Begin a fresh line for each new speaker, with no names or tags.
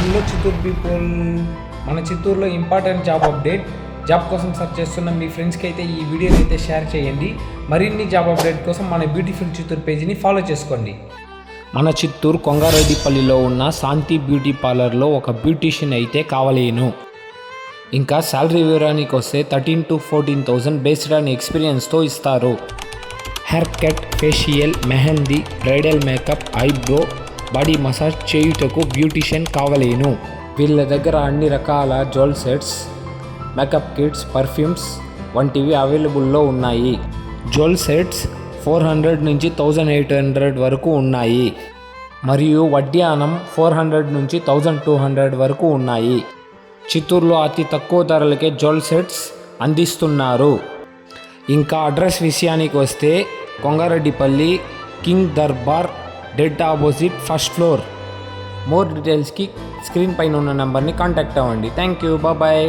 Hello Chittoor people, మన చిత్తూరులో important job update. Job కోసం సెర్చ్ చేస్తున్న మీ ఫ్రెండ్స్కి అయితే ఈ వీడియోని అయితే షేర్ చేయండి. మరిన్ని జాబ్ అప్డేట్ కోసం మన బ్యూటిఫుల్ చిత్తూరు పేజీని ఫాలో చేసుకోండి. మన చిత్తూరు కొంగారెడ్డిపల్లిలో ఉన్న శాంతి బ్యూటీ పార్లర్లో ఒక బ్యూటీషియన్ అయితే కావలేను. ఇంకా శాలరీ వివరానికి వస్తే 13,000 to 14,000 బేస్డ్ ఆన్ ఎక్స్పీరియన్స్తో ఇస్తారు. Hair cut, facial, mehndi, bridal makeup, eyebrow, body massage చేయుటకు బ్యూటీషియన్ కావలేను. వీళ్ళ దగ్గర అన్ని రకాల jewel sets, makeup kits, perfumes వంటివి అవైలబుల్లో ఉన్నాయి. జ్యువెల్ సెట్స్ 400 నుంచి 1800 వరకు ఉన్నాయి మరియు వడ్డానం 400 నుంచి 1200 వరకు ఉన్నాయి. చిత్తూరులో అతి తక్కువ ధరలకే జ్యువెల్ సెట్స్ అందిస్తున్నారు. ఇంకా అడ్రస్ విషయానికి వస్తే Kongareddipalli, king Darbar, dead opposite, first floor. More డీటెయిల్స్కి స్క్రీన్ పైన ఉన్న నెంబర్ని కాంటాక్ట్ అవ్వండి. Thank you, bye.